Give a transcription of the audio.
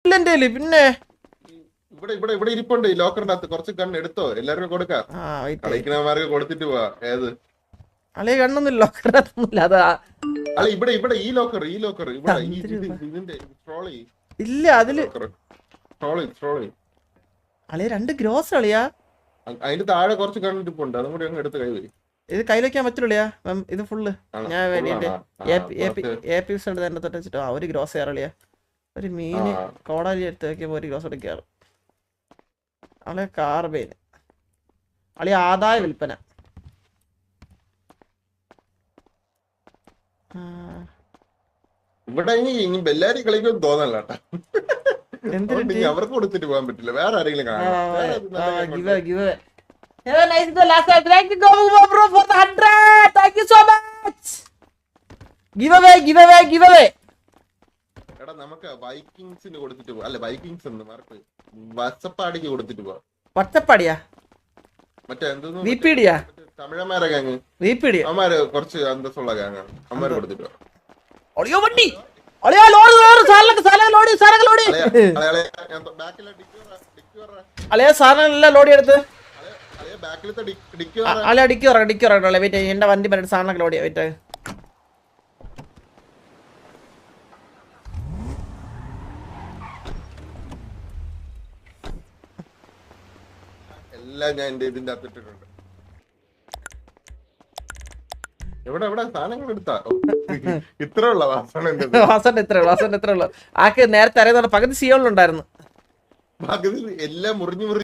പിന്നെ ഇവിടെ ഇവിടെ ഇവിടെ ഇരിപ്പുണ്ട് ഈ ലോക്കറിന്റെ അകത്ത് കുറച്ച് കണ്ണ് എടുത്തോ എല്ലാവർക്കും കൊടുക്കാം കളിക്കണമാർക്ക് കൊടുത്തിട്ട് പോവാ ഏത് അളിയ കണ്ണൊന്നും ലോക്കറിനകത്തൊന്നുമില്ല അതാ അല്ല ഇവിടെ ഇവിടെ ഈ ലോക്കർ ഇവിടെ ഇതിന്റെ ട്രോളി ഇല്ല അതില് ട്രോളി അളിയ 2 ഗ്രോസ് അളിയാ അതിന്റെ താഴെ കുറച്ച് കണ്ടിരിപ്പുണ്ട് അതും കൂടി അങ്ങ് എടുത്ത് കൈ വരും ഇത് കയ്യിൽ വെക്കാൻ പറ്റില്ല ഇത് ഫുള്ള് ഞാൻ തന്നെ തൊട്ട് വെച്ചിട്ട് ഒരു ഗ്രോസ് കയറിയ ഒരു മീന് കോടാലി എടുത്ത് വെക്കുമ്പോ ഒരു ഗ്രോസ് എടുക്കാറ് അളിയ കാർബേൻ അളിയ ആദായ വിൽപ്പന ഇവിടെ ഇനി ബെല്ലാരി കളിക്കും തോന്നല്ല അവർക്ക് കൊടുത്തിട്ട് പോകാൻ പറ്റില്ല വേറെ ആരെങ്കിലും കാണാം Have a nice day, last time. Thank you, bro, for the 100. Thank you so much. Give away. എടാ നമുക്ക് വൈക്കിങ്സിന് കൊടുത്തിട്ട് പോവാ അല്ല വൈക്കിങ്സ് എന്ന് മാർക്ക് വസപ്പാടിക്ക് കൊടുത്തിട്ട് പോവാ വട്ടപ്പാടിയാ മറ്റേ എന്തോന്ന് വിപിഡിയാ തമിഴന്മാരെ ഗാങ് വിപിഡിയാ അമ്മാര് കുറച്ച് അന്തസ്സുള്ള ഗാങ്ങാണ് അമ്മാര് കൊടുത്തിട്ട് പോവാ ഒളിയോ വണ്ടി ഒളിയോ ലോഡ് സാധനങ്ങൾ ലോഡ് അളിയ സാധനങ്ങളെല്ലാം ലോഡ് എടുത്ത് അല്ല ഡിക്കി ഇറങ്ങ വെയിറ്റ് എന്റെ വണ്ടി പറഞ്ഞിട്ട് സാധനങ്ങളൊക്കെ ലോഡ് ചെയ്യാം വെയിറ്റ് എല്ലാം ഞാൻ ഇതിന്റെ അകത്തിട്ടിട്ടുണ്ട് എവിടെ സാധനങ്ങൾ എടുത്താ ഇത്ര ഉള്ള വാസന്റെ ഇത്ര ഉള്ളു ആക്ക് നേരത്തെ അറിയുന്ന പകുതി സിയോളിലുണ്ടായിരുന്നു എല്ലാം മുറിഞ്ഞു